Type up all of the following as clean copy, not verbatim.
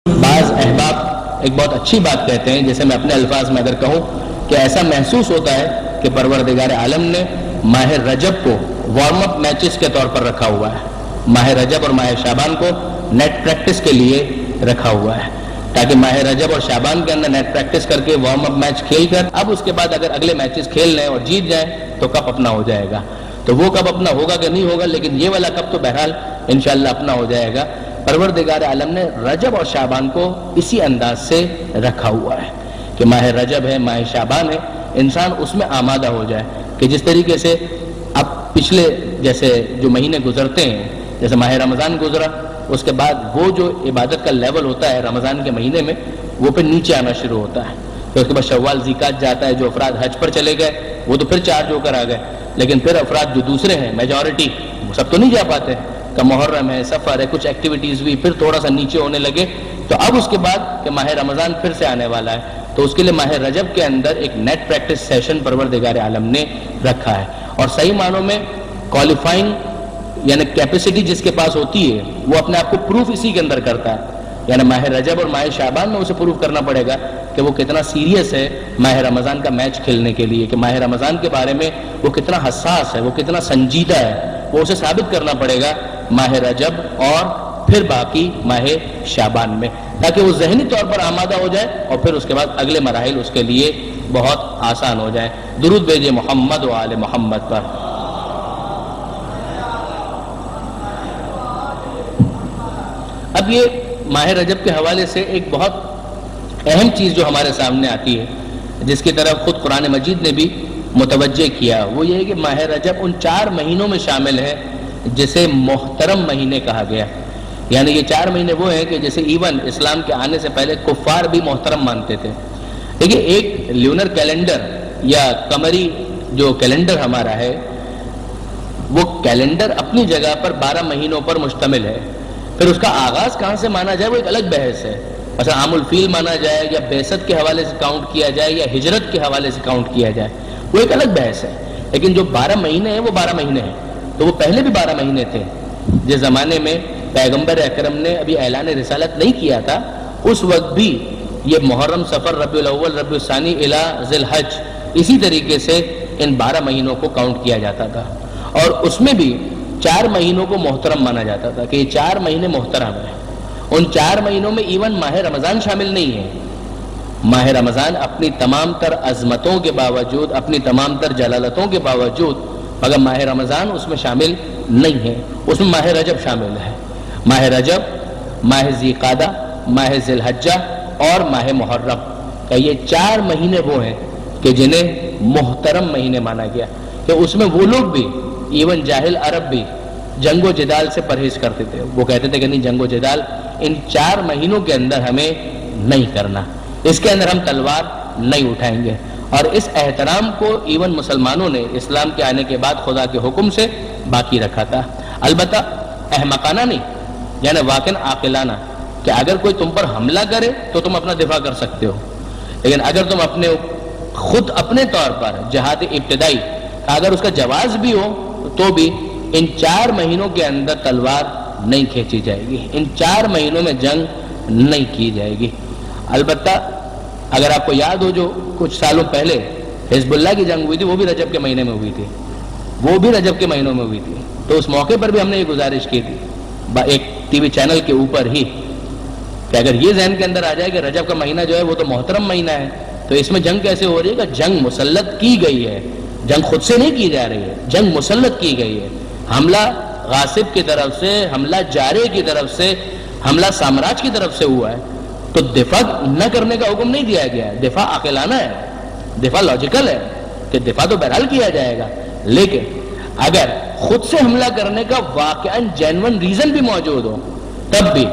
بعض احباب ایک بہت اچھی بات کہتے ہیں، جیسے میں اپنے الفاظ میں اگر کہوں کہ ایسا محسوس ہوتا ہے کہ پروردگار عالم نے ماہ رجب کو وارم اپ میچز کے طور پر رکھا ہوا ہے، ماہ رجب اور ماہ شعبان کو نیٹ پریکٹس کے لیے رکھا ہوا ہے، تاکہ ماہ رجب اور شعبان کے اندر نیٹ پریکٹس کر کے وارم اپ میچ کھیل کر اب اس کے بعد اگر اگلے میچز کھیل لیں اور جیت جائیں تو کپ اپنا ہو جائے گا۔ تو وہ کپ اپنا ہوگا کہ نہیں ہوگا، لیکن یہ والا کپ تو بہرحال انشاءاللہ اپنا ہو جائے گا۔ پروردگار عالم نے رجب اور شعبان کو اسی انداز سے رکھا ہوا ہے کہ ماہ رجب ہے، ماہ شعبان ہے، انسان اس میں آمادہ ہو جائے کہ جس طریقے سے اب پچھلے جیسے جو مہینے گزرتے ہیں، جیسے ماہ رمضان گزرا، اس کے بعد وہ جو عبادت کا لیول ہوتا ہے رمضان کے مہینے میں وہ پھر نیچے آنا شروع ہوتا ہے، پھر اس کے بعد شوال ذیقات جاتا ہے، جو افراد حج پر چلے گئے وہ تو پھر چارج ہو کر آ گئے، لیکن پھر افراد جو دوسرے ہیں میجورٹی وہ سب تو نہیں جا پاتے کہ محرم ہے، سفر ہے، کچھ ایکٹیویٹیز بھی پھر تھوڑا سا نیچے ہونے لگے۔ تو اب اس کے بعد کہ ماہ رمضان پھر سے آنے والا ہے، تو اس کے لیے ماہ رجب کے اندر ایک نیٹ پریکٹس سیشن پروردگار عالم نے رکھا ہے، اور صحیح معنوں میں کوالیفائنگ یعنی کیپیسٹی جس کے پاس ہوتی ہے وہ اپنے آپ کو پروف اسی کے اندر کرتا ہے، یعنی ماہ رجب اور ماہ شعبان میں اسے پروف کرنا پڑے گا کہ وہ کتنا سیریس ہے ماہ رمضان کا میچ کھیلنے کے لیے، کہ ماہ رمضان کے بارے میں وہ کتنا حساس ہے، وہ کتنا سنجیدہ ہے، وہ اسے ثابت کرنا پڑے گا ماہ رجب اور پھر باقی ماہ شعبان میں، تاکہ وہ ذہنی طور پر آمادہ ہو جائے اور پھر اس کے بعد اگلے مراحل اس کے لیے بہت آسان ہو جائیں۔ درود بھیجئے محمد و آل محمد پر۔ اب یہ ماہ رجب کے حوالے سے ایک بہت اہم چیز جو ہمارے سامنے آتی ہے، جس کی طرف خود قرآن مجید نے بھی متوجہ کیا، وہ یہ ہے کہ ماہ رجب ان 4 مہینوں میں شامل ہے جسے محترم مہینے کہا گیا، یعنی یہ 4 مہینے وہ ہیں کہ جیسے ایون اسلام کے آنے سے پہلے کفار بھی محترم مانتے تھے۔ دیکھیے ایک لیونر کیلنڈر یا قمری جو کیلنڈر ہمارا ہے، وہ کیلنڈر اپنی جگہ پر 12 مہینوں پر مشتمل ہے، پھر اس کا آغاز کہاں سے مانا جائے وہ ایک الگ بحث ہے، مثلا عام الفیل مانا جائے یا بعثت کے حوالے سے کاؤنٹ کیا جائے یا ہجرت کے حوالے سے کاؤنٹ کیا جائے، وہ ایک الگ بحث ہے، لیکن جو 12 مہینے ہیں وہ 12 مہینے ہیں، تو وہ پہلے بھی 12 مہینے تھے۔ جس زمانے میں پیغمبر اکرم نے ابھی اعلان رسالت نہیں کیا تھا، اس وقت بھی یہ محرم، صفر، ربیع الاول، ربیع الثانی الی ذی الحج، اسی طریقے سے ان 12 مہینوں کو کاؤنٹ کیا جاتا تھا، اور اس میں بھی 4 مہینوں کو محترم مانا جاتا تھا کہ یہ 4 مہینے محترم ہیں۔ ان 4 مہینوں میں ایون ماہ رمضان شامل نہیں ہے۔ ماہ رمضان اپنی تمام تر عظمتوں کے باوجود، اپنی تمام تر جلالتوں کے باوجود، مگر ماہ رمضان اس میں شامل نہیں ہے، اس میں ماہ رجب شامل ہے۔ ماہ رجب، ماہ ذیقعدہ، ماہ ذی الحجہ اور ماہ محرم، کہ یہ 4 مہینے وہ ہیں کہ جنہیں محترم مہینے مانا گیا، کہ اس میں وہ لوگ بھی ایون جاہل عرب بھی جنگ و جدال سے پرہیز کرتے تھے، وہ کہتے تھے کہ نہیں، جنگ و جدال ان 4 مہینوں کے اندر ہمیں نہیں کرنا، اس کے اندر ہم تلوار نہیں اٹھائیں گے، اور اس احترام کو ایون مسلمانوں نے اسلام کے آنے کے بعد خدا کے حکم سے باقی رکھا تھا، البتہ احمقانہ نہیں، یعنی واقعاً عاقلانہ، کہ اگر کوئی تم پر حملہ کرے تو تم اپنا دفاع کر سکتے ہو، لیکن اگر تم خود اپنے طور پر جہاد ابتدائی اگر اس کا جواز بھی ہو تو بھی ان 4 مہینوں کے اندر تلوار نہیں کھینچی جائے گی، ان 4 مہینوں میں جنگ نہیں کی جائے گی۔ البتہ اگر آپ کو یاد ہو جو کچھ سالوں پہلے حزب اللہ کی جنگ ہوئی تھی، وہ بھی رجب کے مہینے میں ہوئی تھی، وہ بھی رجب کے مہینوں میں ہوئی تھی، تو اس موقع پر بھی ہم نے یہ گزارش کی تھی ایک ٹی وی چینل کے اوپر ہی کہ اگر یہ ذہن کے اندر آ جائے کہ رجب کا مہینہ جو ہے وہ تو محترم مہینہ ہے، تو اس میں جنگ کیسے ہو رہی ہے؟ کہ جنگ مسلط کی گئی ہے، جنگ خود سے نہیں کی جا رہی ہے، جنگ مسلط کی گئی ہے، حملہ غاصب کی طرف سے، حملہ جارے کی طرف سے، حملہ سامراج کی طرف سے ہوا ہے، تو دفاع نہ کرنے کا حکم نہیں دیا گیا ہے، دفاع عاقلانہ ہے، دفاع لاجیکل ہے کہ دفاع تو بہرحال کیا جائے گا، لیکن اگر خود سے حملہ کرنے کا واقعاً جینون ریزن بھی موجود ہو تب بھی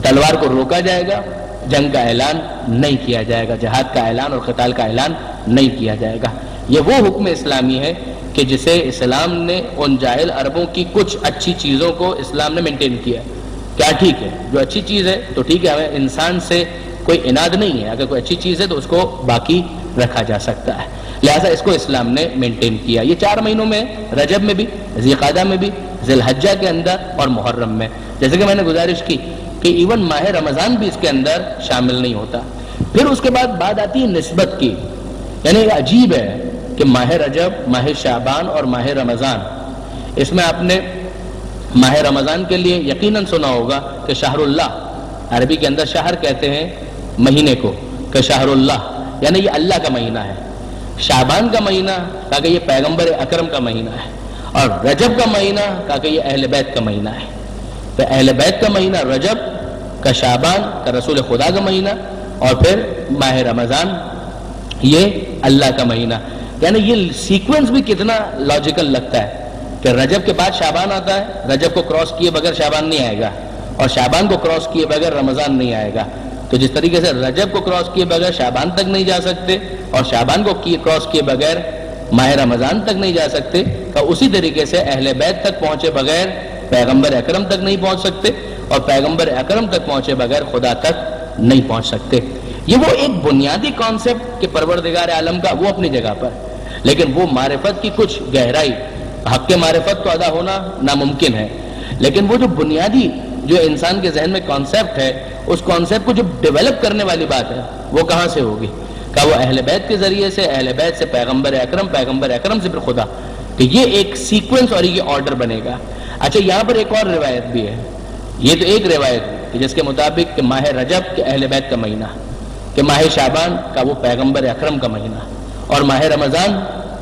تلوار کو روکا جائے گا، جنگ کا اعلان نہیں کیا جائے گا، جہاد کا اعلان اور قتال کا اعلان نہیں کیا جائے گا۔ یہ وہ حکم اسلامی ہے کہ جسے اسلام نے ان جاہل عربوں کی کچھ اچھی چیزوں کو اسلام نے مینٹین کیا ہے۔ کیا ٹھیک ہے؟ جو اچھی چیز ہے تو ٹھیک ہے، ہمیں انسان سے کوئی اناد نہیں ہے، اگر کوئی اچھی چیز ہے تو اس کو باقی رکھا جا سکتا ہے، لہٰذا اس کو اسلام نے مینٹین کیا۔ یہ 4 مہینوں میں، رجب میں بھی، ذی القعدہ میں بھی، ذی الحجہ کے اندر اور محرم میں، جیسے کہ میں نے گزارش کی کہ کہ ایون ماہ رمضان بھی اس کے اندر شامل نہیں ہوتا۔ پھر اس کے بعد بات آتی ہے نسبت کی، یعنی یہ عجیب ہے کہ ماہ رجب، ماہ شعبان اور ماہ رمضان، اس میں آپ نے ماہ رمضان کے لیے یقیناً سنا ہوگا کہ شہر اللہ، عربی کے اندر شہر کہتے ہیں مہینے کو، کہ شہر اللہ یعنی یہ اللہ کا مہینہ ہے۔ شعبان کا مہینہ کہا کہ یہ پیغمبر اکرم کا مہینہ ہے، اور رجب کا مہینہ کہا کہ یہ اہل بیت کا مہینہ ہے۔ تو اہل بیت کا مہینہ رجب کا، شعبان کا رسول خدا کا مہینہ، اور پھر ماہ رمضان یہ اللہ کا مہینہ۔ یعنی یہ سیکوینس بھی کتنا لاجیکل لگتا ہے کہ رجب کے بعد شعبان آتا ہے، رجب کو کراس کیے بغیر شعبان نہیں آئے گا، اور شعبان کو کراس کیے بغیر رمضان نہیں آئے گا۔ تو جس طریقے سے رجب کو کراس کیے بغیر شعبان تک نہیں جا سکتے، اور شعبان کو کراس کیے بغیر ماہ رمضان تک نہیں جا سکتے، تو اسی طریقے سے اہل بیت تک پہنچے بغیر پیغمبر اکرم تک نہیں پہنچ سکتے، اور پیغمبر اکرم تک پہنچے بغیر خدا تک نہیں پہنچ سکتے۔ یہ وہ ایک بنیادی کانسیپٹ کہ پروردگار عالم کا وہ اپنی جگہ پر، لیکن وہ معرفت کی کچھ گہرائی، حق کے معرفت تو ادا ہونا ناممکن ہے، لیکن وہ جو بنیادی جو انسان کے ذہن میں کانسیپٹ ہے، اس کانسیپٹ کو جو ڈیولپ کرنے والی بات ہے وہ کہاں سے ہوگی؟ کہ وہ اہل بیت کے ذریعے سے، اہل بیت سے پیغمبر اکرم، پیغمبر اکرم سے پھر خدا، کہ یہ ایک سیکوینس اور یہ آرڈر بنے گا۔ اچھا، یہاں پر ایک اور روایت بھی ہے، یہ تو ایک روایت ہے جس کے مطابق کہ ماہ رجب کے اہل بیت کا مہینہ، کہ ماہ شعبان کا وہ پیغمبر اکرم کا مہینہ، اور ماہ رمضان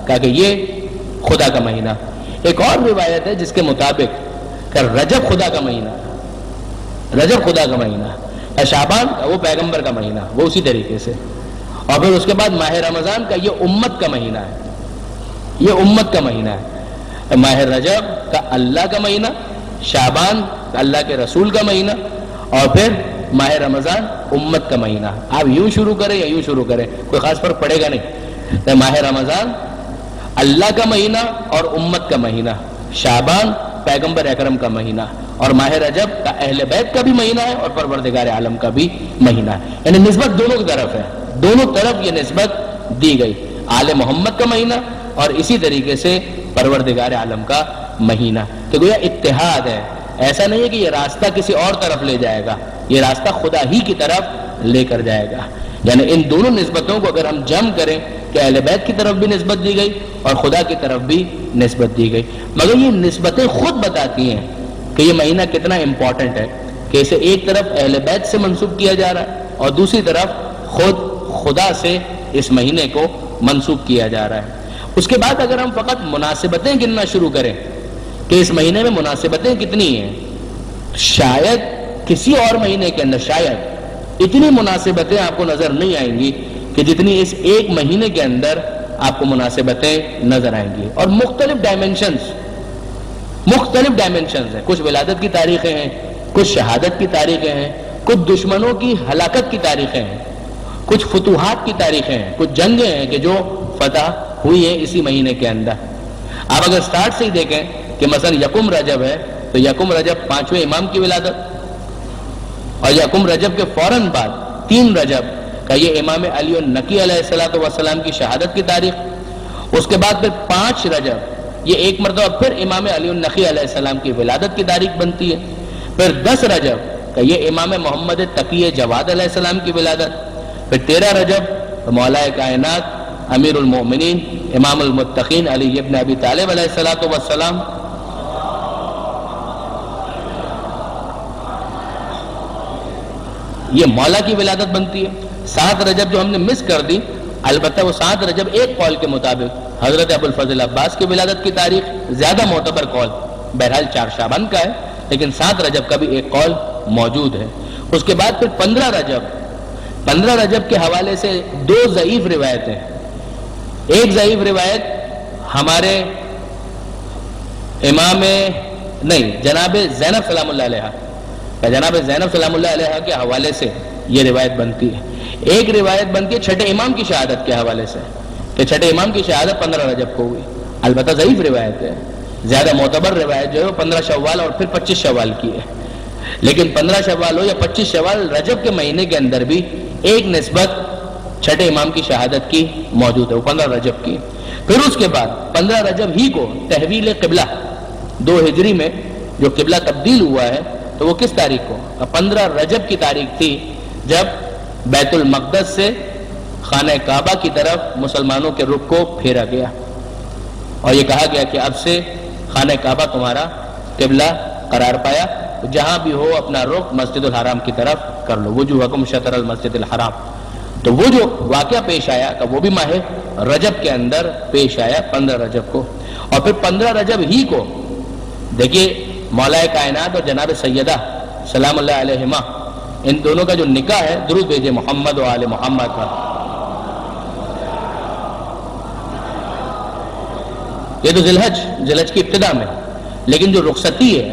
کا کہ یہ خدا کا مہینہ۔ ایک اور روایت ہے جس کے مطابق کہ رجب خدا کا مہینہ، رجب خدا کا مہینہ، شعبان کا وہ پیغمبر کا مہینہ، وہ اسی طریقے سے، اور پھر اس کے بعد ماہ رمضان کا یہ امت کا مہینہ ہے، یہ امت کا مہینہ ہے۔ ماہ رجب کا اللہ کا مہینہ، شعبان کا اللہ کے رسول کا مہینہ، اور پھر ماہ رمضان امت کا مہینہ۔ آپ یوں شروع کریں یا یوں شروع کریں، کوئی خاص فرق پڑے گا نہیں۔ ماہ رمضان اللہ کا مہینہ اور امت کا مہینہ، شعبان پیغمبر اکرم کا مہینہ، اور ماہ رجب کا اہل بیت کا بھی مہینہ ہے اور پروردگار عالم کا بھی مہینہ ہے۔ یعنی نسبت دونوں کی طرف ہے، دونوں طرف یہ نسبت دی گئی، آل محمد کا مہینہ اور اسی طریقے سے پروردگار عالم کا مہینہ۔ تو گویا اتحاد ہے، ایسا نہیں ہے کہ یہ راستہ کسی اور طرف لے جائے گا، یہ راستہ خدا ہی کی طرف لے کر جائے گا۔ یعنی ان دونوں نسبتوں کو اگر ہم جمع کریں کہ اہل بیت کی طرف بھی نسبت دی گئی اور خدا کی طرف بھی نسبت دی گئی، مگر یہ نسبتیں خود بتاتی ہیں کہ یہ مہینہ کتنا امپورٹنٹ ہے، کہ اسے ایک طرف اہل بیت سے منسوب کیا جا رہا ہے اور دوسری طرف خود خدا سے اس مہینے کو منسوب کیا جا رہا ہے۔ اس کے بعد اگر ہم فقط مناسبتیں گننا شروع کریں کہ اس مہینے میں مناسبتیں کتنی ہیں، شاید کسی اور مہینے کے اندر شاید اتنی مناسبتیں آپ کو نظر نہیں آئیں گی کہ جتنی اس ایک مہینے کے اندر آپ کو مناسبتیں نظر آئیں گی، اور مختلف ڈائمنشنز ہیں، کچھ ولادت کی تاریخیں ہیں، کچھ شہادت کی تاریخیں ہیں، کچھ دشمنوں کی ہلاکت کی تاریخیں ہیں، کچھ فتوحات کی تاریخیں ہیں، کچھ جنگیں ہیں کہ جو فتح ہوئی ہیں اسی مہینے کے اندر۔ آپ اگر سٹارٹ سے ہی دیکھیں کہ مثلا یکم رجب ہے تو یکم رجب 5ویں امام کی ولادت، اور یکم رجب کے فوراً بعد 3 رجب کا یہ امام علی النقی علیہ السلام کی شہادت کی تاریخ، اس کے بعد پھر 5 رجب یہ ایک مرتبہ پھر امام علی النقی علیہ السلام کی ولادت کی تاریخ بنتی ہے، پھر 10 رجب کا یہ امام محمد تقی جواد علیہ السلام کی ولادت، پھر 13 رجب مولا کائنات امیر المومنین امام المتقین علی ابن ابی طالب علیہ السلام یہ مولا کی ولادت بنتی ہے۔ 7 رجب جو ہم نے مس کر دی، البتہ وہ 7 رجب ایک قول کے مطابق حضرت ابو الفضل عباس کی ولادت کی تاریخ زیادہ معتبر قول، بہرحال 4 شعبان کا ہے، لیکن 7 رجب کا بھی ایک قول موجود ہے۔ اس کے بعد پھر 15 رجب کے حوالے سے 2 ضعیف روایتیں، ایک ضعیف روایت ہمارے امام جناب زینب سلام اللہ علیہ، جناب زینب سلام اللہ علیہ کے حوالے سے یہ روایت بنتی ہے۔ ایک روایت بنتی ہے چھٹے امام کی شہادت کے حوالے سے کہ چھٹے امام کی شہادت 15 رجب کو ہوئی، البتہ ضعیف روایت ہے، زیادہ معتبر روایت جو ہے وہ 15 شوال اور پھر 25 شوال کی ہے، لیکن 15 شوال ہو یا 25 شوال، رجب کے مہینے کے اندر بھی ایک نسبت چھٹے امام کی شہادت کی موجود ہے، وہ 15 رجب کی۔ پھر اس کے بعد 15 رجب ہی کو تحویل قبلہ 2 ہجری میں جو قبلہ تبدیل ہوا ہے تو وہ کس تاریخ کو؟ 15 رجب کی تاریخ تھی جب بیت المقدس سے خانہ کعبہ کی طرف مسلمانوں کے رخ کو پھیرا گیا اور یہ کہا گیا کہ اب سے خانہ کعبہ تمہارا قبلہ قرار پایا، جہاں بھی ہو اپنا رخ مسجد الحرام کی طرف کر لو، وجوہکم شطر المسجد الحرام۔ تو وہ جو واقعہ پیش آیا تو وہ بھی ماہ رجب کے اندر پیش آیا 15 رجب کو، اور پھر 15 رجب ہی کو دیکھیے مولا کائنات اور جناب سیدہ سلام اللہ علیہما ان دونوں کا جو نکاح ہے، درود بھیجے محمد و آل محمد پر، یہ تو ذی الحج کی ابتدا میں، لیکن جو رخصتی ہے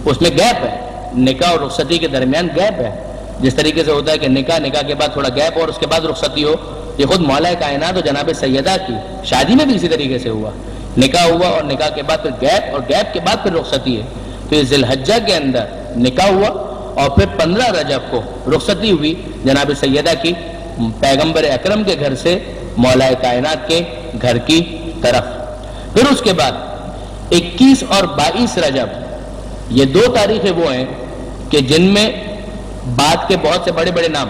اس میں گیپ ہے، نکاح اور رخصتی کے درمیان گیپ ہے۔ جس طریقے سے ہوتا ہے کہ نکاح کے بعد تھوڑا گیپ اور اس کے بعد رخصتی ہو، یہ خود مولا کائنات اور جناب سیدہ کی شادی میں بھی اسی طریقے سے ہوا، نکاح ہوا اور نکاح کے بعد پھر گیپ اور گیپ کے بعد پھر رخصتی ہے۔ تو یہ ذی الحجہ کے اندر نکاح ہوا اور پھر 15 رجب کو رخصتی ہوئی جناب سیدہ کی پیغمبر اکرم کے گھر سے مولا کائنات کے گھر کی طرف۔ پھر اس کے بعد 21 اور 22 رجب یہ 2 تاریخیں وہ ہیں کہ جن میں بعد کے بہت سے بڑے بڑے نام،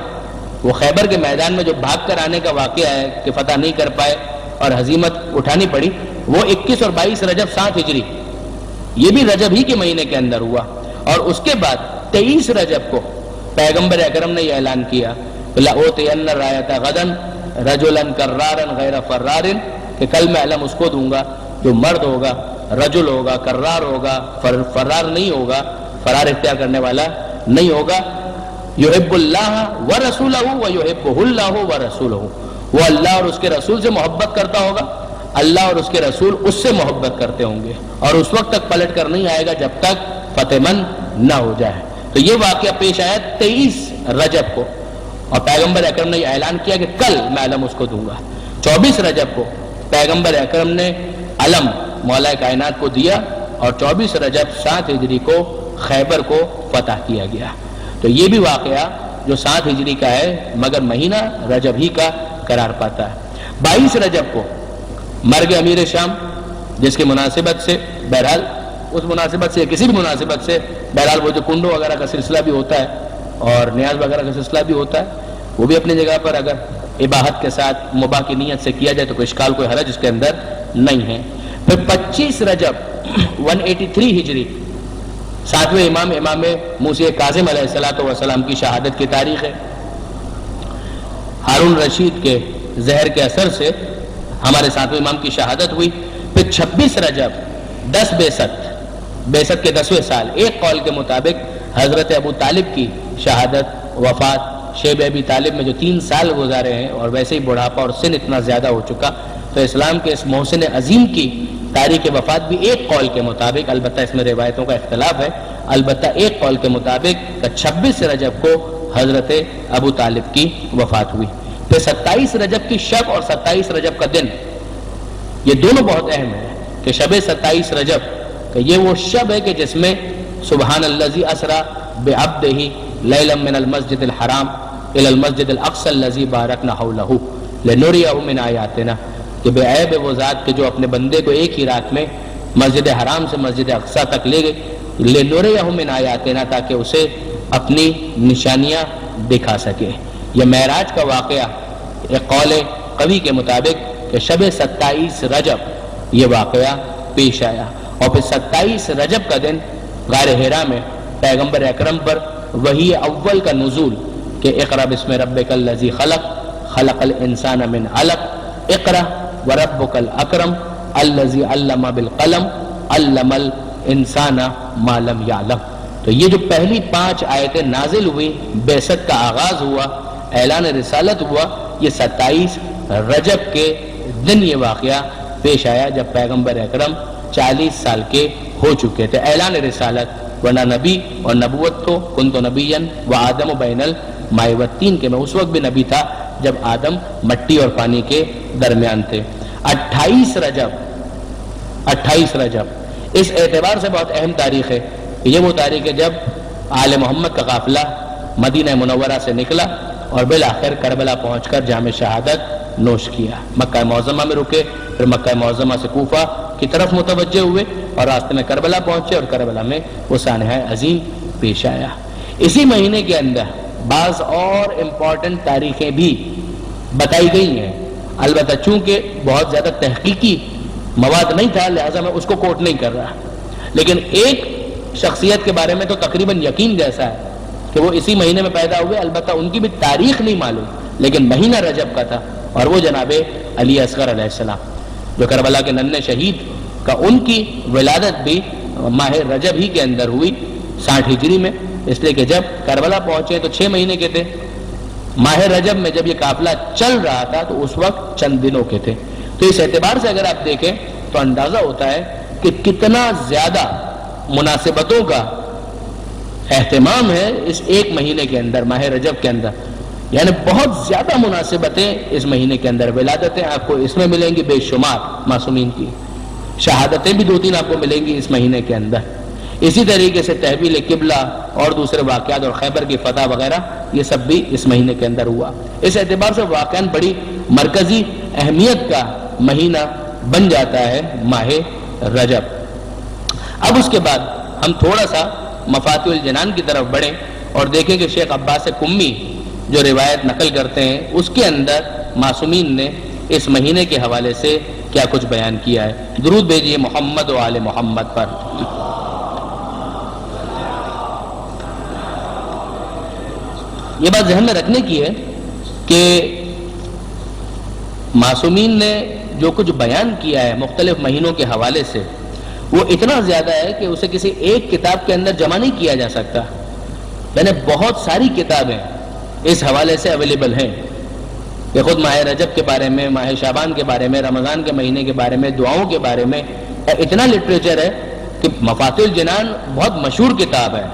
وہ خیبر کے میدان میں جو بھاگ کر آنے کا واقعہ ہے کہ فتح نہیں کر پائے اور ہزیمت اٹھانی پڑی، وہ 21 اور 22 رجب 7 ہجری، یہ بھی رجب ہی کے مہینے کے اندر ہوا۔ اور اس کے بعد 23 رجب کو پیغمبر اکرم نے یہ اعلان کیا لَأُوتِيَنَّ الرَّایَةَ غَدًا رَجُلًا کَرَّارًا غَیْرَ فَرَّارٍ، کہ کل میں علم اس کو دوں گا جو مرد ہوگا، رجل ہوگا، کرار ہوگا، فرار نہیں ہوگا، فرار اختیار کرنے والا نہیں ہوگا، یحب اللہ ورسولہ ویحبہ اللہ ورسولہ، وہ اللہ اور اس کے رسول سے محبت کرتا ہوگا، اللہ اور اس کے رسول اس سے محبت کرتے ہوں گے، اور اس وقت تک پلٹ کر نہیں آئے گا جب تک فتح مند نہ ہو جائے۔ تو یہ واقعہ پیش آیا 23 رجب کو، اور پیغمبر اکرم نے یہ اعلان کیا کہ کل میں علم اس کو دوں گا۔ 24 رجب کو پیغمبر اکرم نے علم مولا کائنات کو دیا، اور 24 رجب 7 ہجری کو خیبر کو فتح کیا گیا۔ تو یہ بھی واقعہ جو 7 ہجری کا ہے مگر مہینہ رجب ہی کا قرار پاتا ہے۔ 22 رجب کو مرگ امیر شام، جس کی مناسبت سے بہرحال اس مناسبت سے کسی بھی مناسبت سے بہرحال وہ جو کنڈوں وغیرہ کا سلسلہ بھی ہوتا ہے اور نیاز وغیرہ کا سلسلہ بھی ہوتا ہے، وہ بھی اپنی جگہ پر اگر اباحت کے ساتھ مباح کی نیت سے کیا جائے تو کوئی اشکال کوئی حرج اس کے اندر نہیں ہے۔ پھر 25 رجب 183 ہجری 7ویں امام موسی کاظم علیہ السلام کی شہادت کی تاریخ ہے۔ ہارون رشید کے زہر کے اثر سے ہمارے 7ویں امام کی شہادت ہوئی۔ پھر 26 رجب 10 بعثت کے 10ویں سال، ایک قول کے مطابق حضرت ابو طالب کی شہادت وفات، شیب ابی طالب میں جو 3 سال گزارے ہیں اور ویسے ہی بڑھاپا اور سن اتنا زیادہ ہو چکا، تو اسلام کے اس محسن عظیم کی تاریخ وفات بھی ایک قول کے مطابق، البتہ اس میں روایتوں کا اختلاف ہے، البتہ ایک قول کے مطابق 26 رجب کو حضرت ابو طالب کی وفات ہوئی۔ پھر 27 رجب کی شب اور 27 رجب کا دن، یہ دونوں بہت اہم ہیں کہ شب 27 رجب کہ یہ وہ شب ہے کہ جس میں سبحان الذی اسری بعبدہ لیلا من المسجد الحرام الی المسجد الاقصی الذی بارکنا حولہ لنریہ من آیاتنا، کہ بے عیب وہ ذات کہ جو اپنے بندے کو ایک ہی رات میں مسجد حرام سے مسجد اقصی تک لے گئے، لنریہ من آیاتنا، تاکہ اسے اپنی نشانیاں دکھا سکے۔ یہ معراج کا واقعہ ایک قول قوی کے مطابق کہ شب 27 رجب یہ واقعہ پیش آیا، اور پھر 27 رجب کا دن غار حرا میں پیغمبر اکرم پر وحی اول کا نزول کہ اقرأ بسم ربک الذی خلق خلق الانسان من علق اقرأ وربک الاکرم الذی علم بالقلم علم الانسان ما لم یعلم۔ تو یہ جو پہلی 5 آیتیں نازل ہوئی، بعثت کا آغاز ہوا، اعلان رسالت ہوا، یہ 27 رجب کے دن یہ واقعہ پیش آیا جب پیغمبر اکرم 40 سال کے ہو چکے تھے۔ اعلان رسالت، ورنہ نبی اور نبوت تو کنت نبیا و آدم بین الماء والطین، کہ میں اس وقت بھی نبی تھا جب آدم مٹی اور پانی کے درمیان تھے۔ 28 رجب اس اعتبار سے بہت اہم تاریخ ہے، یہ وہ تاریخ ہے جب آل محمد کا قافلہ مدینہ منورہ سے نکلا اور بالآخر کربلا پہنچ کر جام شہادت نوش کیا۔ مکہ معظمہ میں رکے، پھر مکہ معظمہ سے کوفہ کی طرف متوجہ ہوئے اور راستے میں کربلا پہنچے، اور کربلا میں وہ سانحہ عظیم پیش آیا۔ اسی مہینے کے اندر بعض اور امپورٹنٹ تاریخیں بھی بتائی گئی ہیں، البتہ چونکہ بہت زیادہ تحقیقی مواد نہیں تھا لہٰذا میں اس کو کوٹ نہیں کر رہا، لیکن ایک شخصیت کے بارے میں تو تقریباً یقین جیسا ہے کہ وہ اسی مہینے میں پیدا ہوئے، البتہ ان کی بھی تاریخ نہیں معلوم، لیکن مہینہ رجب کا تھا، اور وہ جناب علی اصغر علیہ السلام جو کربلا کے ننھے شہید کا، ان کی ولادت بھی ماہ رجب ہی کے اندر ہوئی 60 ہجری میں، اس لیے کہ جب کربلا پہنچے تو 6 مہینے کے تھے، ماہ رجب میں جب یہ قافلہ چل رہا تھا تو اس وقت چند دنوں کے تھے۔ تو اس اعتبار سے اگر آپ دیکھیں تو اندازہ ہوتا ہے کہ کتنا زیادہ مناسبتوں کا اہتمام ہے اس ایک مہینے کے اندر، ماہ رجب کے اندر، یعنی بہت زیادہ مناسبتیں اس مہینے کے اندر، ولادتیں آپ کو اس میں ملیں گی بے شمار معصومین کی، شہادتیں بھی 2-3 آپ کو ملیں گی اس مہینے کے اندر، اسی طریقے سے تحویل قبلہ اور دوسرے واقعات اور خیبر کی فتح وغیرہ یہ سب بھی اس مہینے کے اندر ہوا۔ اس اعتبار سے واقعاً بڑی مرکزی اہمیت کا مہینہ بن جاتا ہے ماہ رجب۔ اب اس کے بعد ہم تھوڑا سا مفاتیح الجنان کی طرف بڑھیں اور دیکھیں کہ شیخ عباس قمی جو روایت نقل کرتے ہیں اس کے اندر معصومین نے اس مہینے کے حوالے سے کیا کچھ بیان کیا ہے۔ درود بھیجیے محمد و آل محمد پر۔ یہ بات ذہن میں رکھنے کی ہے کہ معصومین نے جو کچھ بیان کیا ہے مختلف مہینوں کے حوالے سے وہ اتنا زیادہ ہے کہ اسے کسی ایک کتاب کے اندر جمع نہیں کیا جا سکتا، یعنی بہت ساری کتابیں اس حوالے سے اویلیبل ہیں کہ خود ماہ رجب کے بارے میں، ماہ شعبان کے بارے میں، رمضان کے مہینے کے بارے میں، دعاؤں کے بارے میں اتنا لٹریچر ہے کہ مفاتیح الجنان بہت مشہور کتاب ہے،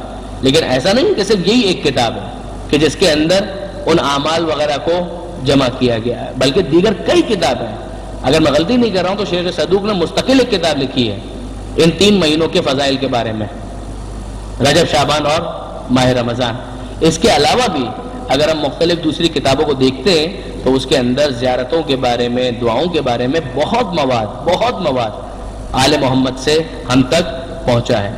لیکن ایسا نہیں کہ صرف یہی ایک کتاب ہے کہ جس کے اندر ان اعمال وغیرہ کو جمع کیا گیا ہے، بلکہ دیگر کئی کتابیں ہیں۔ اگر میں غلطی نہیں کر رہا ہوں تو شیخ صدوق نے مستقل ایک کتاب لکھی ہے ان 3 مہینوں کے فضائل کے بارے میں، رجب، شعبان اور ماہ رمضان۔ اس کے علاوہ بھی اگر ہم مختلف دوسری کتابوں کو دیکھتے ہیں تو اس کے اندر زیارتوں کے بارے میں، دعاؤں کے بارے میں بہت مواد آل محمد سے ہم تک پہنچا ہے۔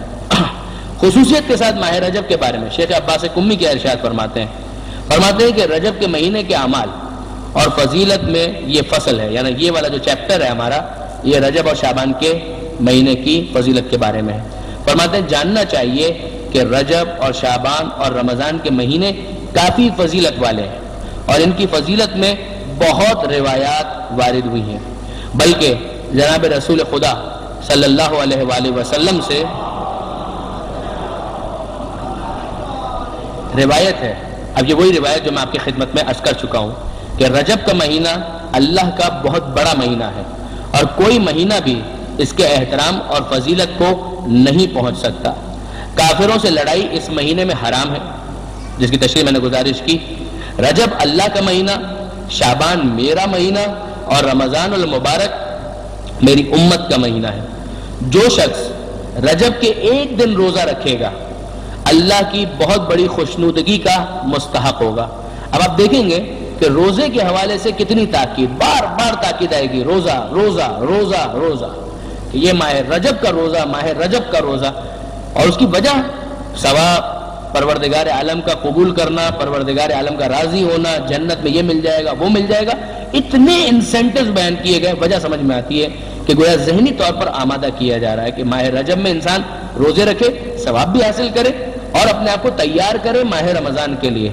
خصوصیت کے ساتھ ماہ رجب کے بارے میں شیخ عباس قمی کے ارشاد فرماتے ہیں کہ رجب کے مہینے کے اعمال اور فضیلت میں یہ فصل ہے، یعنی یہ والا جو چیپٹر ہے ہمارا، یہ رجب اور شعبان کے مہینے کی فضیلت کے بارے میں ہے۔ فرماتے ہیں جاننا چاہیے کہ رجب اور شعبان اور رمضان کے مہینے کافی فضیلت والے ہیں اور ان کی فضیلت میں بہت روایات وارد ہوئی ہیں، بلکہ جناب رسول خدا صلی اللہ علیہ وآلہ وسلم سے روایت ہے۔ اب یہ وہی روایت جو میں آپ کی خدمت میں عرض کر چکا ہوں کہ رجب کا مہینہ اللہ کا بہت بڑا مہینہ ہے اور کوئی مہینہ بھی اس کے احترام اور فضیلت کو نہیں پہنچ سکتا۔ کافروں سے لڑائی اس مہینے میں حرام ہے، جس کی تشریح میں نے گزارش کی۔ رجب اللہ کا مہینہ، شعبان میرا مہینہ اور رمضان المبارک میری امت کا مہینہ ہے۔ جو شخص رجب کے ایک دن روزہ رکھے گا اللہ کی بہت بڑی خوشنودگی کا مستحق ہوگا۔ اب آپ دیکھیں گے کہ روزے کے حوالے سے کتنی تاکید، بار بار تاکید آئے گی، روزہ روزہ روزہ روزہ، کہ یہ ماہ رجب کا روزہ، ماہ رجب کا روزہ، اور اس کی وجہ ثواب، پروردگار عالم کا قبول کرنا، پروردگار عالم کا راضی ہونا، جنت میں یہ مل جائے گا وہ مل جائے گا، اتنے انسینٹیوز بیان کیے گئے، وجہ سمجھ میں آتی ہے کہ گویا ذہنی طور پر آمادہ کیا جا رہا ہے کہ ماہ رجب میں انسان روزے رکھے، ثواب بھی حاصل کرے اور اپنے آپ کو تیار کرے ماہ رمضان کے لیے،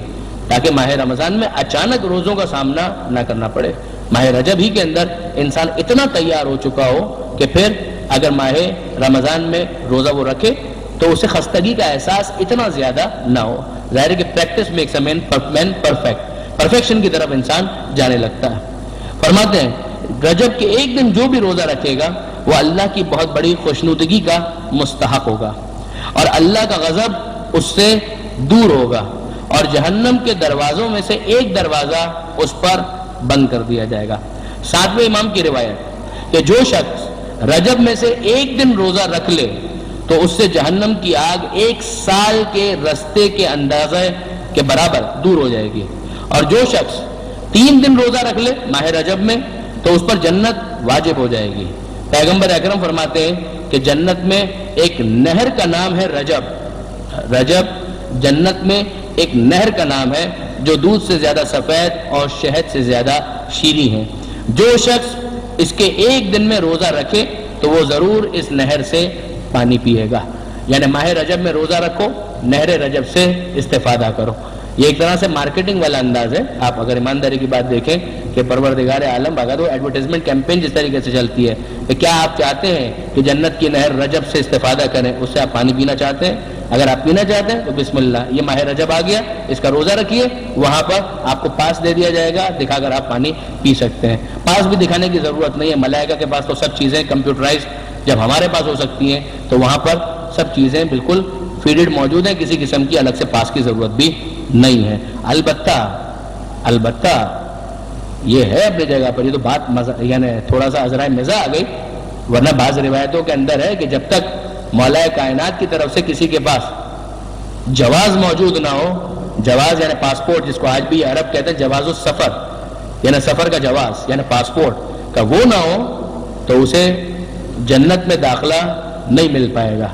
تاکہ ماہ رمضان میں اچانک روزوں کا سامنا نہ کرنا پڑے۔ ماہ رجب ہی کے اندر انسان اتنا تیار ہو چکا ہو کہ پھر اگر ماہ رمضان میں روزہ وہ رکھے تو اسے خستگی کا احساس اتنا زیادہ نہ ہو۔ ظاہر ہے کہ practice makes a man perfect, perfection کی طرف انسان جانے لگتا ہے۔ فرماتے ہیں رجب کے ایک دن جو بھی روزہ رکھے گا وہ اللہ کی بہت بڑی خوشنودگی کا مستحق ہوگا اور اللہ کا غضب اس سے دور ہوگا اور جہنم کے دروازوں میں سے ایک دروازہ اس پر بند کر دیا جائے گا۔ 7ویں امام کی روایت کہ جو شخص رجب میں سے ایک دن روزہ رکھ لے تو اس سے جہنم کی آگ 1 سال کے رستے کے اندازے کے برابر دور ہو جائے گی، اور جو شخص 3 دن روزہ رکھ لے ماہ رجب میں تو اس پر جنت واجب ہو جائے گی۔ پیغمبر اکرم فرماتے ہیں کہ جنت میں ایک نہر کا نام ہے رجب جنت میں ایک نہر کا نام ہے جو دودھ سے زیادہ سفید اور شہد سے زیادہ شیریں ہے. جو شخص اس کے ایک دن میں روزہ رکھے تو وہ ضرور اس نہر سے پانی پیے گا. یعنی ماہ رجب میں روزہ رکھو, نہر رجب سے استفادہ کرو. یہ ایک طرح سے مارکیٹنگ والا انداز ہے. آپ اگر ایمانداری کی بات دیکھیں کہ پروردگار عالم اگر وہ ایڈورٹائزمنٹ کیمپین جس طریقے سے چلتی ہے کہ کیا آپ چاہتے ہیں کہ جنت کی نہر رجب سے استفادہ کریں, اس سے آپ پانی پینا چاہتے ہیں؟ اگر آپ پینا چاہتے ہیں تو بسم اللہ, یہ ماہ رجب آ گیا, اس کا روزہ رکھیے, وہاں پر آپ کو پاس دے دیا جائے گا, دکھا کر آپ پانی پی سکتے ہیں. پاس بھی دکھانے کی ضرورت نہیں ہے, ملائکہ کے پاس تو سب چیزیں کمپیوٹرائز جب ہمارے پاس ہو سکتی ہیں تو وہاں پر سب چیزیں بالکل فیڈڈ موجود ہیں, کسی قسم کی الگ سے پاس کی ضرورت بھی نہیں ہے. البتہ یہ ہے اپنی جگہ پر, یہ تو بات یعنی تھوڑا سا عذرائے مزاح آ گئی, ورنہ بعض روایتوں کے اندر ہے کہ جب تک مولا کائنات کی طرف سے کسی کے پاس جواز موجود نہ ہو, جواز یعنی پاسپورٹ جس کو آج بھی عرب کہتے ہیں جواز السفر, یعنی سفر کا جواز یعنی پاسپورٹ کا, وہ نہ ہو تو اسے جنت میں داخلہ نہیں مل پائے گا.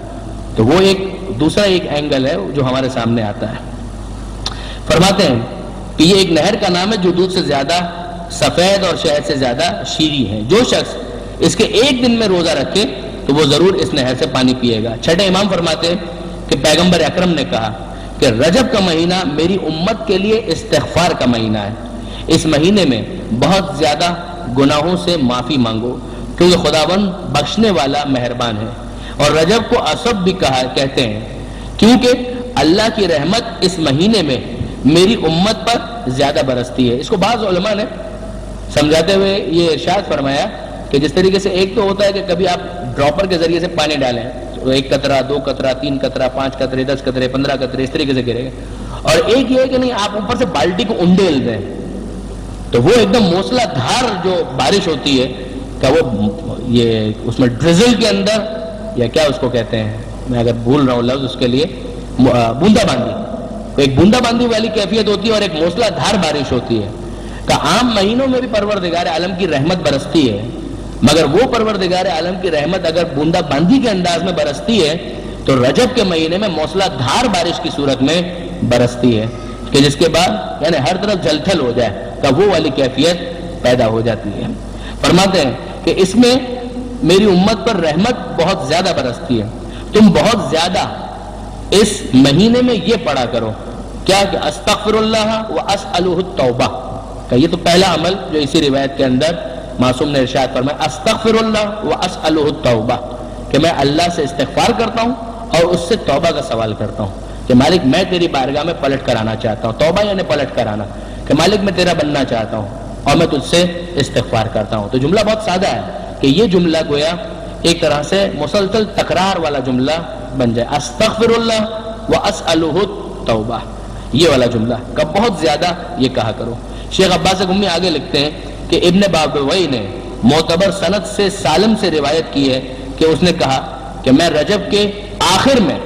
تو وہ ایک دوسرا ایک اینگل ہے جو ہمارے سامنے آتا ہے. فرماتے ہیں کہ یہ ایک نہر کا نام ہے جو دودھ سے زیادہ سفید اور شہد سے زیادہ شیریں ہے. جو شخص اس کے ایک دن میں روزہ رکھے تو وہ ضرور اس نہر سے پانی پیے گا. چھٹے امام فرماتے ہیں کہ پیغمبر اکرم نے کہا کہ رجب کا مہینہ میری امت کے لیے استغفار کا مہینہ ہے. اس مہینے میں بہت زیادہ گناہوں سے معافی مانگو کیونکہ خداوند بخشنے والا مہربان ہے. اور رجب کو اسب بھی کہتے ہیں کیونکہ اللہ کی رحمت اس مہینے میں میری امت پر زیادہ برستی ہے. اس کو بعض علماء نے سمجھاتے ہوئے یہ ارشاد فرمایا کہ جس طریقے سے ایک تو ہوتا ہے کہ کبھی آپ ڈراپر کے ذریعے سے پانی ڈالیں تو 1 قطرہ 2 قطرہ 3 قطرہ 5 قطرے 10 قطرے 15 قطرے اس طریقے سے گرے گا, اور ایک یہ ہے کہ نہیں آپ اوپر سے بالٹی کو انڈیل دیں تو وہ ایک دم موسلا دھار جو بارش ہوتی ہے کہ وہ یہ اس میں ڈرزل کے اندر یا کیا اس کو کہتے ہیں, میں اگر بھول رہا ہوں لفظ اس کے لیے, بوندا باندی, ایک بوندا باندی والی کیفیت ہوتی ہے اور ایک موسلا دھار بارش ہوتی ہے. کہ عام مہینوں میں بھی پروردگار عالم کی رحمت برستی ہے, مگر وہ پروردگار عالم کی رحمت اگر بوندا باندی کے انداز میں برستی ہے تو رجب کے مہینے میں موسلا دھار بارش کی صورت میں برستی ہے کہ جس کے بعد یعنی ہر طرف جل تھل ہو جائے تو وہ والی کیفیت پیدا ہو جاتی ہے. فرماتے ہیں کہ اس میں میری امت پر رحمت بہت زیادہ برستی ہے. تم بہت زیادہ اس مہینے میں یہ پڑھا کرو کیا کہ استغفر اللہ واسألہ التوبہ, کہ یہ تو پہلا عمل جو اسی روایت کے اندر معصوم نے ارشاد فرمایا, استغفر اللہ واسألہ التوبہ, کہ میں اللہ سے استغفار کرتا ہوں اور اس سے توبہ کا سوال کرتا ہوں کہ مالک میں تیری بارگاہ میں پلٹ کر آنا چاہتا ہوں. توبہ یعنی پلٹ کر آنا, کہ مالک میں تیرا بننا چاہتا ہوں اور میں تجھ سے استغفار کرتا ہوں. تو جملہ بہت سادہ ہے کہ یہ جملہ گویا ایک طرح سے مسلسل تکرار والا جملہ بن جائے, استغفر اللہ واسألہ التوبہ, یہ والا جملہ کا بہت زیادہ یہ کہا کرو. شیخ عباس گمی آگے لکھتے ہیں کہ ابن بابوی نے معتبر سند سے سالم سے روایت کی ہے کہ اس نے کہا کہ میں رجب کے آخر میں,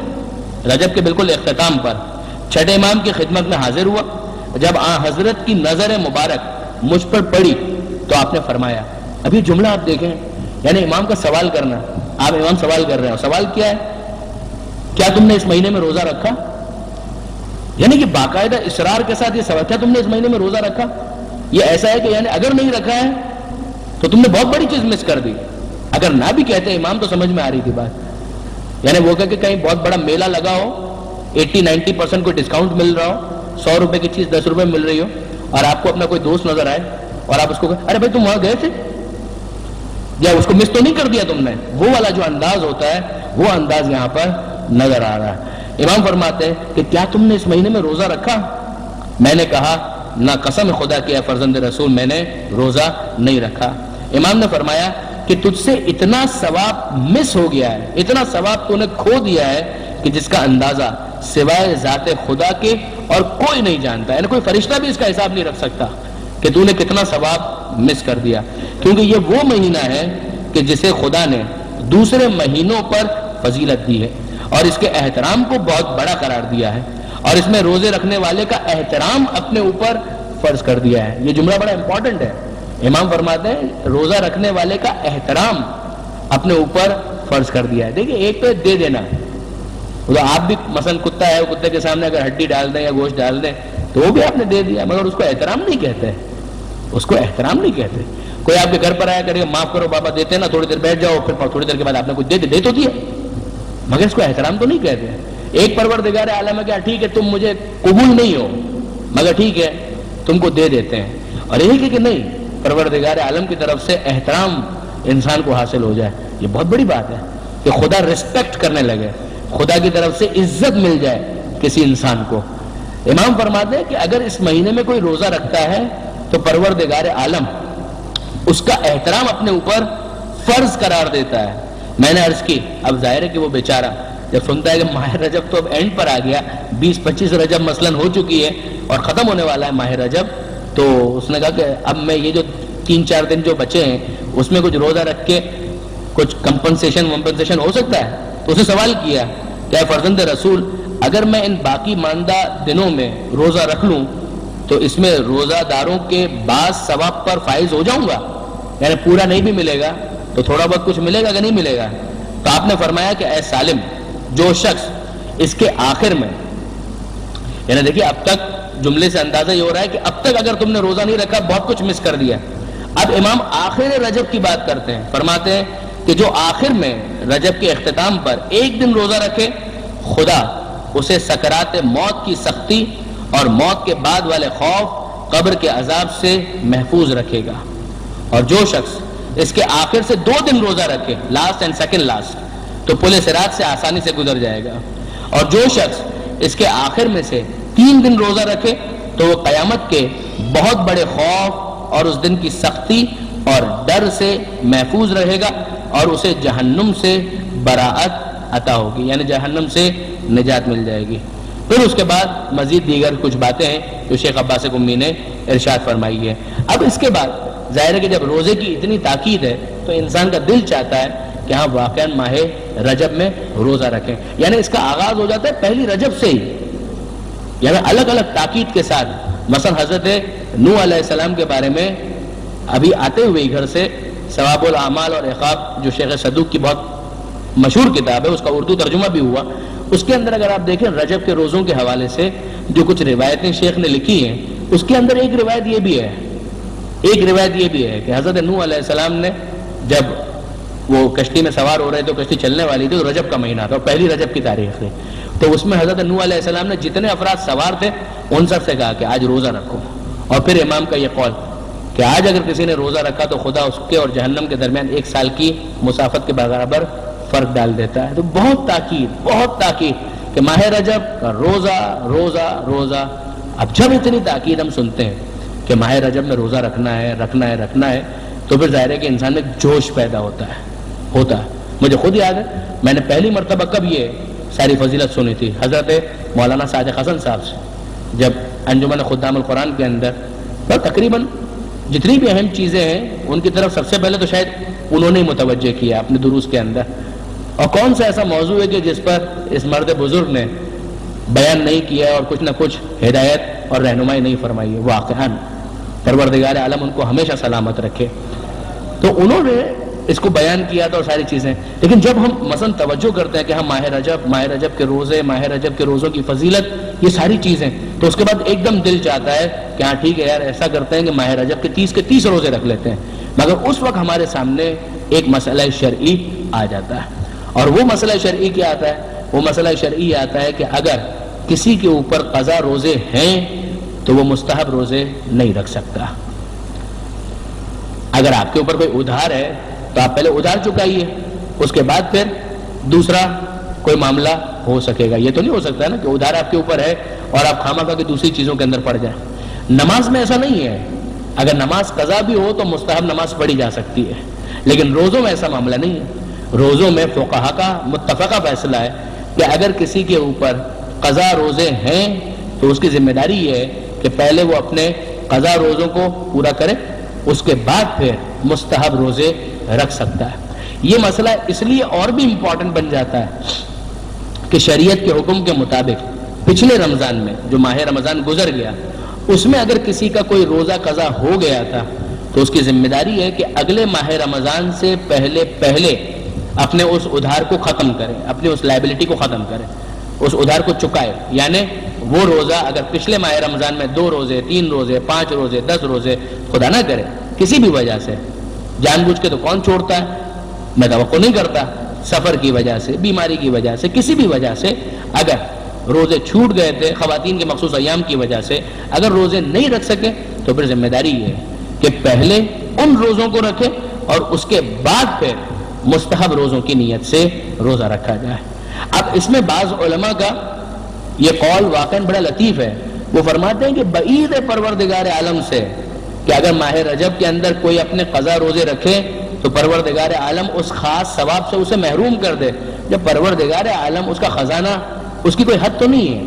رجب کے بالکل اختتام پر چھٹے امام کی خدمت میں حاضر ہوا. جب حضرت کی نظر مبارک مجھ پر پڑی تو آپ نے فرمایا, ابھی جملہ آپ دیکھیں یعنی امام کا سوال کرنا, آپ امام سوال کر رہے ہیں, سوال کیا ہے, کیا تم نے اس مہینے میں روزہ رکھا؟ یعنی کہ باقاعدہ اصرار کے ساتھ یہ سوال, کیا تم نے اس مہینے میں روزہ رکھا؟ یہ ایسا ہے کہ یعنی اگر نہیں رکھا ہے تو تم نے بہت بڑی چیز مس کر دی. اگر نہ بھی کہتے امام تو سمجھ میں آ رہی تھی بات, یعنی وہ کہ کہیں بہت بڑا میلہ لگا ہو, 80-90% کوئی ڈسکاؤنٹ مل رہا ہو, 100 روپے کی چیز 10 روپے مل رہی ہو, اور آپ کو اپنا کوئی دوست نظر آئے اور آپ اس کو ارے بھائی تم وہاں گئے تھے, یا اس کو مس تو نہیں کر دیا تم نے, وہ والا جو انداز ہوتا ہے وہ انداز یہاں پر نظر آ رہا ہے. امام فرماتے ہیں کہ کیا تم نے اس مہینے میں روزہ رکھا؟ میں نے کہا نہ, قسم خدا کی ہے فرزند رسول میں نے روزہ نہیں رکھا. امام نے فرمایا کہ تجھ سے اتنا ثواب مس ہو گیا ہے, اتنا ثواب تو نے کھو دیا ہے کہ جس کا اندازہ سوائے ذات خدا کے اور کوئی نہیں جانتا, یعنی کوئی فرشتہ بھی اس کا حساب نہیں رکھ سکتا کہ تو نے کتنا ثواب مس کر دیا. کیونکہ یہ وہ مہینہ ہے کہ جسے خدا نے دوسرے مہینوں پر فضیلت دی ہے اور اس کے احترام کو بہت بڑا قرار دیا ہے, اور اس میں روزے رکھنے والے کا احترام اپنے اوپر فرض کر دیا ہے. یہ جملہ بڑا امپورٹنٹ ہے. امام فرماتے ہیں روزہ رکھنے والے کا احترام اپنے اوپر فرض کر دیا ہے. دیکھیں ایک تو دے دینا, تو آپ بھی مثلا کتا ہے، کتے کے سامنے اگر ہڈی ڈال دیں یا گوشت ڈال دیں تو وہ بھی آپ نے دے دیا، مگر اس کو احترام نہیں کہتے، اس کو احترام نہیں کہتے۔ کوئی آپ کے گھر پر آیا کرے معاف کرو بابا دیتے نا، تھوڑی دیر بیٹھ جاؤ، پھر تھوڑی دیر کے بعد آپ نے کچھ دے تو دیا، مگر اس کو احترام تو نہیں کہتے۔ ایک پروردگار عالم ہے کہ ٹھیک ہے تم مجھے قبول نہیں ہو مگر ٹھیک ہے تم کو دے دیتے ہیں، اور ایک ہے کہ نہیں پروردگار عالم کی طرف سے احترام انسان کو حاصل ہو جائے، یہ بہت بڑی بات ہے کہ خدا رسپیکٹ کرنے لگے، خدا کی طرف سے عزت مل جائے کسی انسان کو۔ امام فرماتے ہیں کہ اگر اس مہینے میں کوئی روزہ رکھتا ہے تو پروردگار عالم اس کا احترام اپنے اوپر فرض قرار دیتا ہے۔ میں نے عرض کی اب ظاہر ہے کہ وہ بیچارہ جب سنتا ہے کہ ماہ رجب تو اب اینڈ پر آ گیا، 20-25 رجب مثلاً ہو چکی ہے اور ختم ہونے والا ہے ماہ رجب، تو اس نے کہا کہ اب میں یہ جو 3-4 دن جو بچے ہیں اس میں کچھ روزہ رکھ کے کچھ کمپنسیشن ہو سکتا ہے؟ تو اسے سوال کیا کہ اے فرزند رسول، اگر میں ان باقی ماندہ دنوں میں روزہ رکھ لوں تو اس میں روزہ داروں کے بعض ثواب پر فائز ہو جاؤں گا؟ یعنی پورا نہیں بھی ملے گا تو تھوڑا بہت کچھ ملے گا کہ نہیں ملے گا؟ تو آپ نے فرمایا کہ اے سالم، جو شخص اس کے آخر میں، یعنی دیکھیے اب تک جملے سے اندازہ یہ ہو رہا ہے کہ اب تک اگر تم نے روزہ نہیں رکھا بہت کچھ مس کر دیا۔ اب امام آخر رجب کی بات کرتے ہیں، فرماتے ہیں کہ جو آخر میں رجب کے اختتام پر ایک دن روزہ رکھے، خدا اسے سکرات موت کی سختی اور موت کے بعد والے خوف، قبر کے عذاب سے محفوظ رکھے گا۔ اور جو شخص اس کے آخر سے 2 دن روزہ رکھے، لاسٹ اینڈ سیکنڈ لاسٹ، تو پل صراط سے آسانی سے گزر جائے گا۔ اور جو شخص اس کے آخر میں سے 3 دن روزہ رکھے تو وہ قیامت کے بہت بڑے خوف اور اس دن کی سختی اور ڈر سے محفوظ رہے گا، اور اسے جہنم سے براعت عطا ہوگی، یعنی جہنم سے نجات مل جائے گی۔ پھر اس کے بعد مزید دیگر کچھ باتیں ہیں جو شیخ عباس قمی نے ارشاد فرمائی ہے۔ اب اس کے بعد ظاہر ہے کہ جب روزے کی اتنی تاکید ہے تو انسان کا دل چاہتا ہے کہ ہاں واقعاً ماہ رجب میں روزہ رکھیں، یعنی اس کا آغاز ہو جاتا ہے پہلی رجب سے ہی، یعنی الگ الگ تاکید کے ساتھ۔ مثلا حضرت نوح علیہ السلام کے بارے میں ابھی آتے ہوئے گھر سے ثواب الاعمال اور عقاب جو شیخ صدوق کی بہت مشہور کتاب ہے، اس کا اردو ترجمہ بھی ہوا، اس کے اندر اگر آپ دیکھیں رجب کے روزوں کے حوالے سے جو کچھ روایتیں شیخ نے لکھی ہیں، اس کے اندر ایک روایت یہ بھی ہے کہ حضرت نوح علیہ السلام نے جب وہ کشتی میں سوار ہو رہے تو کشتی چلنے والی تھی، تو رجب کا مہینہ تھا، پہلی رجب کی تاریخ تھی، تو اس میں حضرت نوح علیہ السلام نے جتنے افراد سوار تھے ان سب سے کہا کہ آج روزہ رکھو۔ اور پھر امام کا یہ قول کہ آج اگر کسی نے روزہ رکھا تو خدا اس کے اور جہنم کے درمیان 1 سال کی مسافت کے برابر فرق ڈال دیتا ہے۔ تو بہت تاکید کہ ماہ رجب کا روزہ۔ اب جب اتنی تاکید ہم سنتے ہیں کہ ماہ رجب میں روزہ رکھنا ہے تو پھر ظاہر ہے کہ انسان میں جوش پیدا ہوتا ہے۔ مجھے خود یاد ہے میں نے پہلی مرتبہ کب یہ ساری فضیلت سنی تھی، حضرت مولانا صادق حسن صاحب سے، جب انجمن خدام القرآن کے اندر تقریباً جتنی بھی اہم چیزیں ہیں ان کی طرف سب سے پہلے تو شاید انہوں نے متوجہ کیا اپنے دروس کے اندر، اور کون سا ایسا موضوع ہے کہ جس پر اس مرد بزرگ نے بیان نہیں کیا اور کچھ نہ کچھ ہدایت اور رہنمائی نہیں فرمائی ہے۔ واقعاً پروردگار عالم ان کو ہمیشہ سلامت رکھے۔ تو انہوں نے اس کو بیان کیا تھا اور ساری چیزیں، لیکن جب ہم مثلا توجہ کرتے ہیں کہ ہم ماہ رجب کے روزے، ماہ رجب کے روزوں کی فضیلت، یہ ساری چیزیں، تو اس کے بعد ایک دم دل چاہتا ہے کہ ہاں ٹھیک ہے یار ایسا کرتے ہیں کہ ماہ رجب کے 30 روزے رکھ لیتے ہیں، مگر اس وقت ہمارے سامنے ایک مسئلہ شرعی آ جاتا ہے، اور وہ مسئلہ شرعی کیا آتا ہے؟ وہ مسئلہ شرعی آتا ہے کہ اگر کسی کے اوپر قضا روزے ہیں تو وہ مستحب روزے نہیں رکھ سکتا۔ اگر آپ کے اوپر کوئی ادھار ہے تو آپ پہلے ادھار چکائیے، اس کے بعد پھر دوسرا کوئی معاملہ ہو سکے گا۔ یہ تو نہیں ہو سکتا نا کہ ادھار آپ کے اوپر ہے اور آپ خواہ مخواہ کی دوسری چیزوں کے اندر پڑ جائیں۔ نماز میں ایسا نہیں ہے، اگر نماز قضا بھی ہو تو مستحب نماز پڑھی جا سکتی ہے، لیکن روزوں میں ایسا معاملہ نہیں ہے۔ روزوں میں فقہا کا متفقہ فیصلہ ہے کہ اگر کسی کے اوپر قضا روزے ہیں تو اس کی ذمہ داری یہ ہے کہ پہلے وہ اپنے قضا روزوں کو پورا کرے، اس کے بعد پھر مستحب روزے رکھ سکتا ہے۔ یہ مسئلہ اس لیے اور بھی امپورٹنٹ بن جاتا ہے کہ شریعت کے حکم کے مطابق پچھلے رمضان میں جو ماہ رمضان گزر گیا اس میں اگر کسی کا کوئی روزہ قضا ہو گیا تھا تو اس کی ذمہ داری ہے کہ اگلے ماہ رمضان سے پہلے اپنے اس ادھار کو ختم کرے، اپنی اس لائبلٹی کو ختم کرے۔ اس ادھار کو چکائے. یعنی وہ روزہ اگر پچھلے ماہ رمضان میں 2 روزے 3 روزے 5 روزے 10 روزے خدا نہ کرے کسی بھی وجہ سے، جان بوجھ کے تو کون چھوڑتا ہے، میں توقع نہیں کرتا، سفر کی وجہ سے، بیماری کی وجہ سے، کسی بھی وجہ سے اگر روزے چھوٹ گئے تھے، خواتین کے مخصوص ایام کی وجہ سے اگر روزے نہیں رکھ سکے تو پھر ذمہ داری یہ ہے کہ پہلے ان روزوں کو رکھے اور اس کے بعد پھر مستحب روزوں کی نیت سے روزہ رکھا جائے. اب اس میں بعض علماء کا یہ قول واقعاً بڑا لطیف ہے. وہ فرماتے ہیں کہ بعید پروردگار عالم سے کہ اگر ماہ رجب کے اندر کوئی اپنے قضا روزے رکھے تو پروردگار عالم اس خاص ثواب سے اسے محروم کر دے. جب پروردگار عالم اس کا خزانہ، اس کی کوئی حد تو نہیں ہے،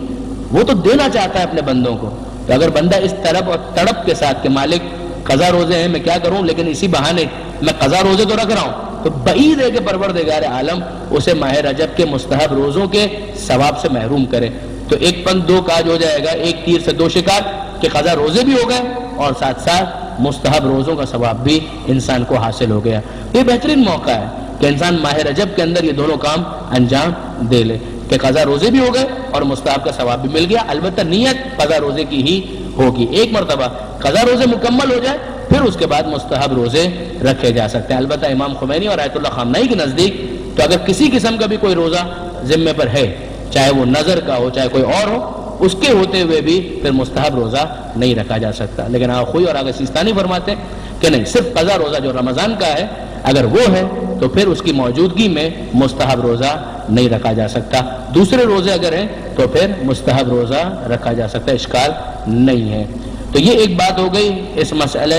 وہ تو دینا چاہتا ہے اپنے بندوں کو. تو اگر بندہ اس طرف اور تڑپ کے ساتھ کہ مالک قضا روزے ہیں میں کیا کروں لیکن اسی بہانے میں قضا روزے تو رکھ رہا ہوں، تو بعید ہے کہ پروردگار عالم اسے ماہ رجب کے مستحب روزوں کے ثواب سے محروم کرے. تو ایک پن دو کاج ہو جائے گا، ایک تیر سے 2 شکار کہ قضا روزے بھی ہو گئے اور ساتھ ساتھ مستحب روزوں کا ثواب بھی انسان کو حاصل ہو گیا. یہ بہترین موقع ہے کہ انسان ماہ رجب کے اندر یہ دونوں کام انجام دے لے کہ قضا روزے بھی ہو گئے اور مستحب کا ثواب بھی مل گیا. البتہ نیت قضا روزے کی ہی ہوگی. ایک مرتبہ قضا روزے مکمل ہو جائے پھر اس کے بعد مستحب روزے رکھے جا سکتے ہیں. البتہ امام خمینی اور آیت اللہ خامنئی کے نزدیک تو اگر کسی قسم کا بھی کوئی روزہ ذمے پر ہے، چاہے وہ نظر کا ہو چاہے کوئی اور ہو، اس کے ہوتے ہوئے بھی پھر مستحب روزہ نہیں رکھا جا سکتا. لیکن آخوئی اور آگے سیستانی فرماتے ہیں کہ نہیں، صرف قضا روزہ جو رمضان کا ہے اگر وہ ہے تو پھر اس کی موجودگی میں مستحب روزہ نہیں رکھا جا سکتا. دوسرے روزے اگر ہیں تو پھر مستحب روزہ رکھا جا سکتا ہے، اشکال نہیں ہے. تو یہ ایک بات ہو گئی اس مسئلہ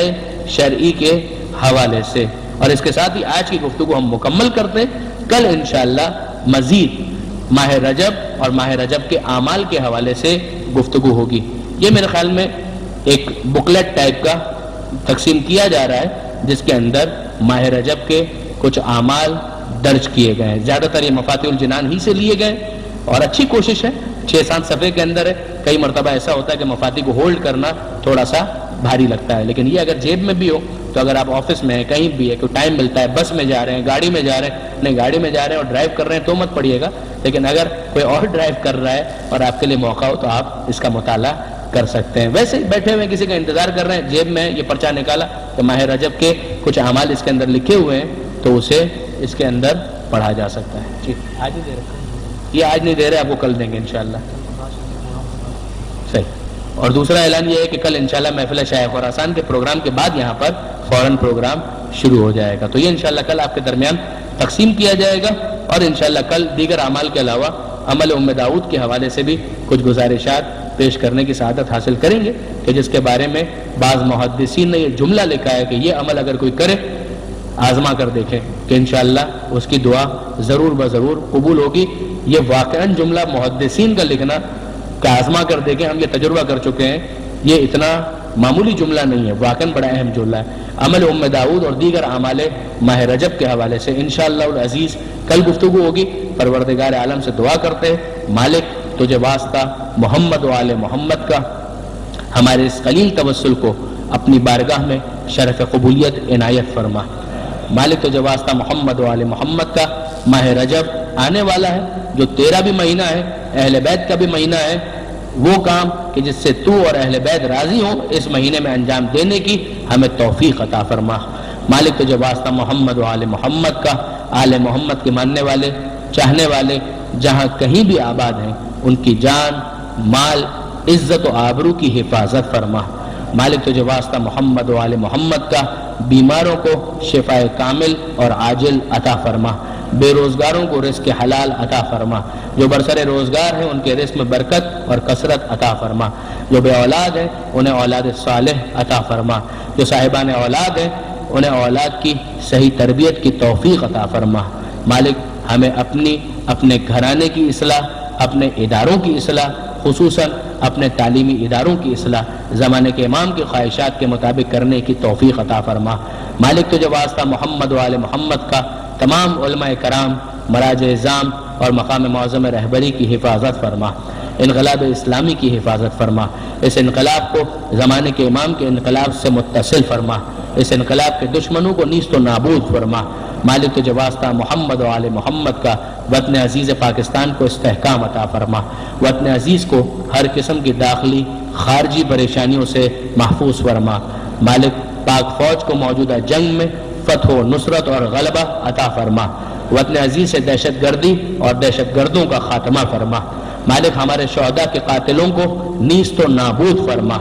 شرعی کے حوالے سے، اور اس کے ساتھ ہی آج کی گفتگو ہم مکمل کرتے ہیں. کل انشاءاللہ مزید ماہ رجب اور ماہ رجب کے اعمال کے حوالے سے گفتگو ہوگی. یہ میرے خیال میں ایک بکلیٹ ٹائپ کا تقسیم کیا جا رہا ہے جس کے اندر ماہ رجب کے کچھ اعمال درج کیے گئے ہیں. زیادہ تر یہ مفاتیح الجنان ہی سے لیے گئے اور اچھی کوشش ہے، 6-7 صفحے کے اندر ہے. کئی مرتبہ ایسا ہوتا ہے کہ مفاتیح کو ہولڈ کرنا تھوڑا سا بھاری لگتا ہے، لیکن یہ اگر جیب میں بھی ہو تو اگر آپ آفس میں ہیں کہیں بھی ہے کوئی ٹائم ملتا ہے، بس میں جا رہے ہیں گاڑی میں جا رہے ہیں، نہیں گاڑی میں جا رہے ہیں اور ڈرائیو کر رہے ہیں تو مت پڑھیے گا، لیکن اگر کوئی اور ڈرائیو کر رہا ہے اور آپ کے لیے موقع ہو تو آپ اس کا مطالعہ کر سکتے ہیں. ویسے ہی بیٹھے ہوئے کسی کا انتظار کر رہے ہیں، جیب میں یہ پرچہ نکالا کہ ماہ رجب کے کچھ اعمال اس کے اندر لکھے ہوئے ہیں تو اسے اس کے اندر پڑھا جا سکتا ہے. جی آج نہیں دے رہے، یہ آج نہیں دے رہے، آپ کو کل دیں گے انشاءاللہ. صحیح. اور دوسرا اعلان یہ ہے کہ کل انشاءاللہ محفل شاہ خراسان کے پروگرام کے بعد یہاں پر فوراً پروگرام شروع ہو جائے گا، تو یہ انشاءاللہ کل آپ کے درمیان تقسیم کیا جائے گا. اور انشاءاللہ کل دیگر اعمال کے علاوہ عمل داؤد کے حوالے سے بھی کچھ گزارشات پیش کرنے کی سعادت حاصل کریں گے کہ جس کے بارے میں بعض محدثین نے یہ جملہ لکھا ہے کہ یہ عمل اگر کوئی کرے آزما کر دیکھیں کہ انشاءاللہ اس کی دعا ضرور بضرور قبول ہوگی. یہ واقعاً جملہ محدثین کا لکھنا کہ آزما کر دیکھیں، ہم یہ تجربہ کر چکے ہیں، یہ اتنا معمولی جملہ نہیں ہے، واقعاً بڑا اہم جملہ ہے. عمل داؤد اور دیگر اعمال ماہ رجب کے حوالے سے انشاءاللہ العزیز کل گفتگو ہوگی. پروردگار عالم سے دعا کرتے ہیں مالک تجھے واسطہ محمد و آل محمد کا ہمارے اس قلیل توسل کو اپنی بارگاہ میں شرف قبولیت عنایت فرما. مالک تجھے واسطہ محمد و آل محمد کا ماہ رجب آنے والا ہے جو تیرا بھی مہینہ ہے، اہل بیت کا بھی مہینہ ہے، وہ کام کہ جس سے تو اور اہل بیت راضی ہوں اس مہینے میں انجام دینے کی ہمیں توفیق عطا فرما. مالک تجھے واسطہ محمد و آل محمد کا، آل محمد کے ماننے والے چاہنے والے جہاں کہیں بھی آباد ہیں ان کی جان مال عزت و آبرو کی حفاظت فرما. مالک تجھے واسطہ محمد و آل محمد کا بیماروں کو شفائے کامل اور عاجل عطا فرما. بے روزگاروں کو رزق حلال عطا فرما. جو برسر روزگار ہیں ان کے رزق میں برکت اور کثرت عطا فرما. جو بے اولاد ہیں انہیں اولاد صالح عطا فرما. جو صاحبان اولاد ہیں انہیں اولاد کی صحیح تربیت کی توفیق عطا فرما. مالک ہمیں اپنے گھرانے کی اصلاح، اپنے اداروں کی اصلاح، خصوصاً اپنے تعلیمی اداروں کی اصلاح زمانے کے امام کی خواہشات کے مطابق کرنے کی توفیق عطا فرما. مالک تجھے واسطہ محمد و آل محمد کا تمام علماء کرام، مراجع اعظام اور مقام معظم رہبری کی حفاظت فرما. انقلاب اسلامی کی حفاظت فرما. اس انقلاب کو زمانے کے امام کے انقلاب سے متصل فرما. اس انقلاب کے دشمنوں کو نیست و نابود فرما۔ مالک تجھے واسطہ محمد و آل محمد کا وطن عزیز پاکستان کو استحکام عطا فرما۔ وطن عزیز کو ہر قسم کی داخلی خارجی پریشانیوں سے محفوظ فرما۔ مالک پاک فوج کو موجودہ جنگ میں فتح و نصرت اور غلبہ عطا فرما۔ وطن عزیز سے دہشت گردی اور دہشت گردوں کا خاتمہ فرما۔ مالک ہمارے شہداء کے قاتلوں کو نیست و نابود فرما۔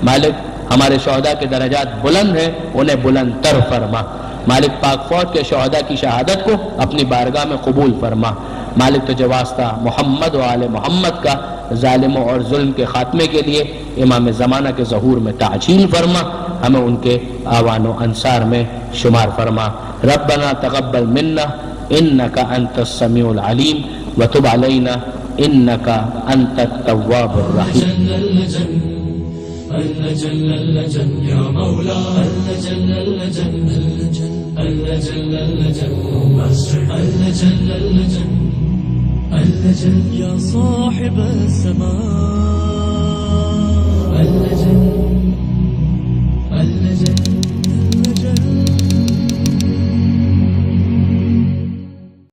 مالک ہمارے شہداء کے درجات بلند ہیں، انہیں بلند تر فرما۔ مالک پاک فوج کے شہداء کی شہادت کو اپنی بارگاہ میں قبول فرما۔ مالک تجھے واسطہ محمد و آل محمد کا ظالموں اور ظلم کے خاتمے کے لیے امام زمانہ کے ظہور میں تعجیل فرما، ہمیں ان کے آوان و انصار میں شمار فرما۔ ربنا تقبل منا انک انت السمیع العلیم وتب علینا انک انت التواب الرحیم۔ اللجن اللجن يا مولا اللجن اللجن اللجن اللجن اللجن اللجن اللجن اللجن يا صاحب السماء اللجن